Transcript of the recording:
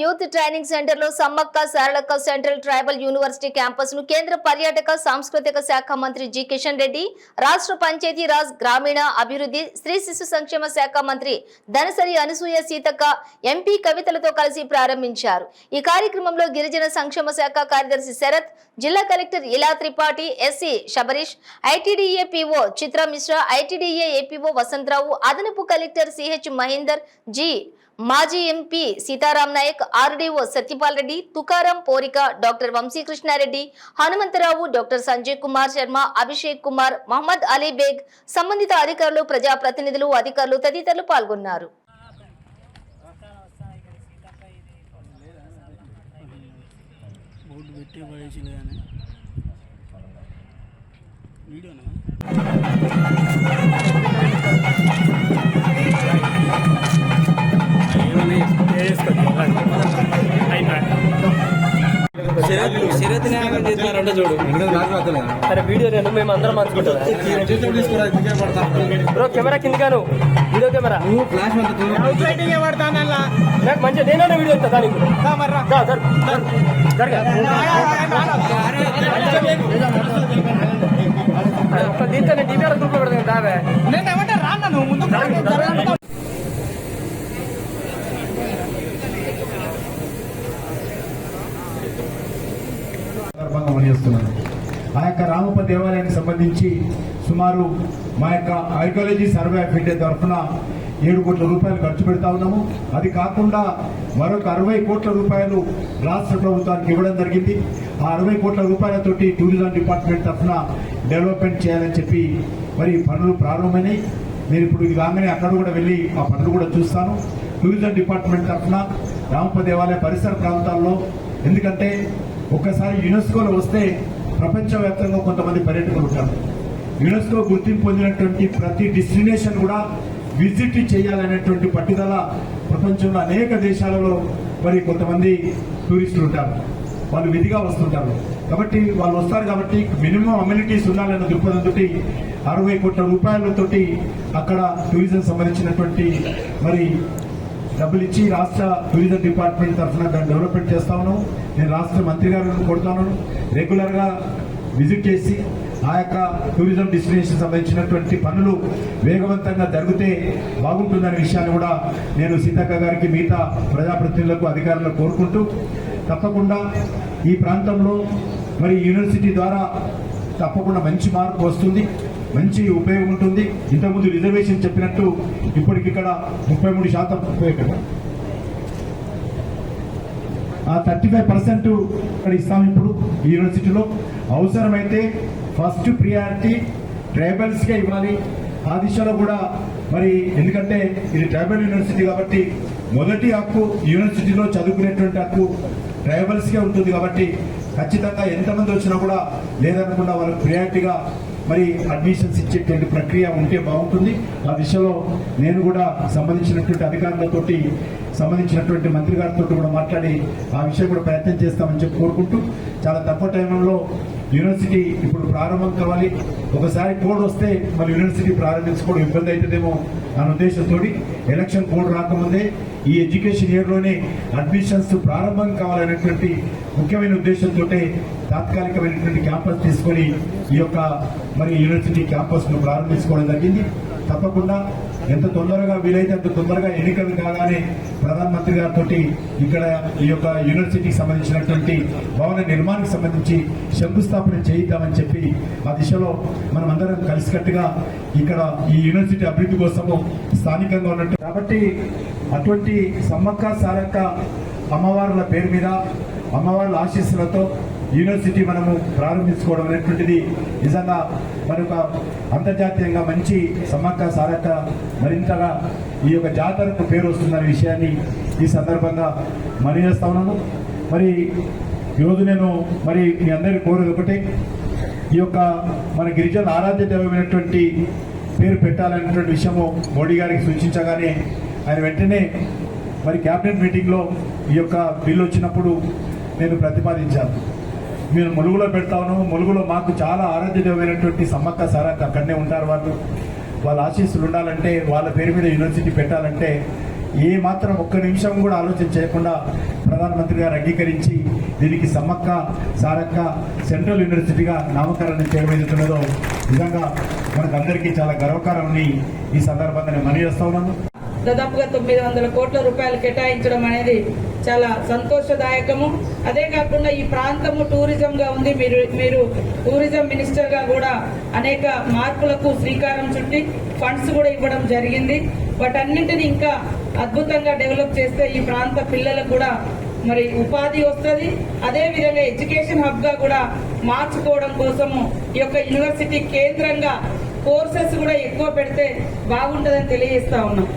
Youth training centre లో Sammakka Saralakka central tribal university campus ను కేంద్ర పర్యాటక సాంస్కృతిక శాఖ మంత్రి జి కిషన్ రెడ్డి, రాష్ట్ర పంచాయతీ రాజ్ గ్రామీణ అభివృద్ధి స్త్రీ శిశు సంక్షేమ శాఖ మంత్రి ధనసరి అనసూయ సీతక్క, ఎంపీ కవితలతో కలిసి ప్రారంభించారు. ఈ కార్యక్రమంలో గిరిజన సంక్షేమ శాఖ కార్యదర్శి శరత్, జిల్లా collector Ila Tripathi, SC Sabarish, ITDA PO Chitra Mishra, ITDA APO Vasantharao, అదనపు కలెక్టర్ సిహెచ్ మహేందర్ జీ, మాజీ MP Seetharam Nayak, RDO Satyapal Reddy, Tukaram Porika, doctor Vamshi Krishna Reddy, Hanumantharao, doctor Sanjay Kumar Sharma, Abhishek Kumar, Mohammed Ali Baig, సంబంధిత అధికారులు, ప్రజాప్రతినిధులు, అధికారులు తదితరులు పాల్గొన్నారు. అరే వీడియో నేను మేము అందరం మంచుకుంటాం బ్రో. కెమెరా కిందగాను, వీడియో కెమెరా నాకు మంచిగా నేనే వీడియో ఇస్తా. దానికి దీంతో నేను టీవీఆర్ గ్రూప్ లో పెడతాను. దావే నేనేమంటే రాను నువ్వు ముందు ఆ యొక్క రామప్ప దేవాలయానికి సంబంధించి సుమారు మా యొక్క ఆర్కియాలజీ సర్వే ఆఫ్ ఇండియా తరఫున 7 కోట్ల రూపాయలు ఖర్చు పెడతా ఉన్నాము. అది కాకుండా మరొక 60 కోట్ల రూపాయలు రాష్ట్ర ప్రభుత్వానికి ఇవ్వడం జరిగింది. ఆ 60 కోట్ల రూపాయలతోటి టూరిజం డిపార్ట్మెంట్ తరఫున డెవలప్మెంట్ చేయాలని చెప్పి మరి పనులు ప్రారంభమైనాయి. నేను ఇప్పుడు ఇది కాగానే అక్కడ కూడా వెళ్ళి ఆ పనులు కూడా చూస్తాను. టూరిజం డిపార్ట్మెంట్ తరఫున రామప్ప దేవాలయ పరిసర ప్రాంతాల్లో, ఎందుకంటే ఒక్కసారి యునెస్కోలో వస్తే ప్రపంచవ్యాప్తంగా కొంతమంది పర్యాటకులు ఉంటారు. యునెస్కో గుర్తింపు పొందినటువంటి ప్రతి డెస్టినేషన్ కూడా విజిట్ చేయాలనేటువంటి పట్టుదల ప్రపంచంలో అనేక దేశాలలో మరి కొంతమంది టూరిస్టులు ఉంటారు. వాళ్ళు విధిగా వస్తుంటారు. కాబట్టి వాళ్ళు వస్తారు కాబట్టి మినిమం అమ్యూనిటీస్ ఉండాలన్న దృక్పథంతో 60 కోట్ల రూపాయలతోటి అక్కడ టూరిజం సంబంధించినటువంటి మరి డబ్బులు ఇచ్చి రాష్ట్ర టూరిజం డిపార్ట్మెంట్ తరఫున దాన్ని డెవలప్మెంట్ చేస్తా ఉన్నాము. నేను రాష్ట్ర మంత్రి గారిని కొడుతాను, రెగ్యులర్గా విజిట్ చేసి ఆ యొక్క టూరిజం డెస్టినేషన్ సంబంధించినటువంటి పనులు వేగవంతంగా జరిగితే బాగుంటుందనే విషయాన్ని కూడా నేను సీతక్క గారికి, మిగతా ప్రజాప్రతినిధులకు, అధికారులకు కోరుకుంటూ, తప్పకుండా ఈ ప్రాంతంలో మరి యూనివర్సిటీ ద్వారా తప్పకుండా మంచి మార్పు వస్తుంది, మంచి ఉపయోగం ఉంటుంది. ఇంతకుముందు రిజర్వేషన్ చెప్పినట్టు ఇప్పటికిక్కడ 33% ఉపయోగం, 35% ఇక్కడ ఇస్తాం ఇప్పుడు ఈ యూనివర్సిటీలో. అవసరమైతే ఫస్ట్ ప్రియారిటీ ట్రైబల్స్కే ఇవ్వాలి. ఆ దిశలో కూడా మరి ఎందుకంటే ఇది ట్రైబల్ యూనివర్సిటీ కాబట్టి మొదటి హక్కు యూనివర్సిటీలో చదువుకునేటువంటి హక్కు ట్రైబల్స్కే ఉంటుంది. కాబట్టి ఖచ్చితంగా ఎంతమంది వచ్చినా కూడా లేదనకుండా వాళ్ళకి ప్రియారిటీగా మరి అడ్మిషన్స్ ఇచ్చేటువంటి ప్రక్రియ ఉంటే బాగుంటుంది. ఆ దిశలో నేను కూడా సంబంధించినటువంటి అధికారులతోటి, సంబంధించినటువంటి మంత్రి గారితో కూడా మాట్లాడి ఆ విషయం కూడా ప్రయత్నం చేస్తామని చెప్పి కోరుకుంటూ, చాలా తక్కువ టైంలో యూనివర్సిటీ ఇప్పుడు ప్రారంభం కావాలి. ఒకసారి కోడ్ వస్తే మరి యూనివర్సిటీ ప్రారంభించుకోవడం ఇబ్బంది అవుతుందేమో అన్న ఉద్దేశంతో ఎలక్షన్ కోడ్ రాకముందే ఈ ఎడ్యుకేషన్ ఇయర్లోనే అడ్మిషన్స్ ప్రారంభం కావాలనేటువంటి ముఖ్యమైన ఉద్దేశంతో తాత్కాలికమైనటువంటి క్యాంపస్ తీసుకొని ఈ యొక్క మరి యూనివర్సిటీ క్యాంపస్ను ప్రారంభించుకోవడం జరిగింది. తప్పకుండా ఎంత తొందరగా వీలైతే అంత తొందరగా ఎన్నికలు కాగానే ప్రధానమంత్రి గారితో ఇక్కడ ఈ యొక్క యూనివర్సిటీకి సంబంధించినటువంటి భవన నిర్మాణానికి సంబంధించి శంకుస్థాపన చేయిద్దామని చెప్పి ఆ దిశలో మనం అందరం కలిసికట్టుగా ఇక్కడ ఈ యూనివర్సిటీ అభివృద్ధి కోసము స్థానికంగా ఉన్నట్టు కాబట్టి అటువంటి సమ్మక్క సారక్క అమ్మవార్ల పేరు మీద, అమ్మవార్ల ఆశీస్సులతో యూనివర్సిటీ మనము ప్రారంభించుకోవడం అనేటువంటిది నిజంగా మనొక అంతర్జాతీయంగా మంచి సమ్మక్క సారక్క మరింతగా ఈ యొక్క జాతరకు పేరు వస్తుందనే విషయాన్ని ఈ సందర్భంగా చేస్తా ఉన్నాను. మరి ఈరోజు నేను మరి మీ అందరికీ కోరేది ఒకటే, ఈ యొక్క మన గిరిజన ఆరాధ్య దైవమైనటువంటి పేరు పెట్టాలనేటువంటి విషయము మోడీ గారికి సూచించగానే ఆయన వెంటనే మరి క్యాబినెట్ మీటింగ్లో ఈ యొక్క బిల్లు వచ్చినప్పుడు నేను ప్రతిపాదించాను. మీరు ములుగులో పెడతా ఉన్నాము. ములుగులో మాకు చాలా ఆరాధ్యమైనటువంటి సమ్మక్క సారక్క అక్కడనే ఉంటారు. వాళ్ళ ఆశీస్సులు ఉండాలంటే, వాళ్ళ పేరు మీద యూనివర్సిటీ పెట్టాలంటే ఏ మాత్రం ఒక్క నిమిషం కూడా ఆలోచన చేయకుండా ప్రధానమంత్రి గారు అంగీకరించి దీనికి సమ్మక్క సారక్క సెంట్రల్ యూనివర్సిటీగా నామకరణం చేయబోతున్నదో నిజంగా మనకందరికీ చాలా గర్వకారణమని ఈ సందర్భంగా నేను మనవి చేస్తా ఉన్నాను. దాదాపుగా 900 కోట్ల రూపాయలు కేటాయించడం అనేది చాలా సంతోషదాయకము. అదే కాకుండా ఈ ప్రాంతము టూరిజంగా ఉంది. మీరు టూరిజం మినిస్టర్గా కూడా అనేక మార్పులకు శ్రీకారం చుట్టి ఫండ్స్ కూడా ఇవ్వడం జరిగింది. వాటన్నింటినీ ఇంకా అద్భుతంగా డెవలప్ చేస్తే ఈ ప్రాంత పిల్లలకు కూడా మరి ఉపాధి వస్తుంది. అదేవిధంగా ఎడ్యుకేషన్ హబ్గా కూడా మార్చుకోవడం కోసము ఈ యొక్క యూనివర్సిటీ కేంద్రంగా కోర్సెస్ కూడా ఎక్కువ పెడితే బాగుంటుందని తెలియజేస్తా ఉన్నాం.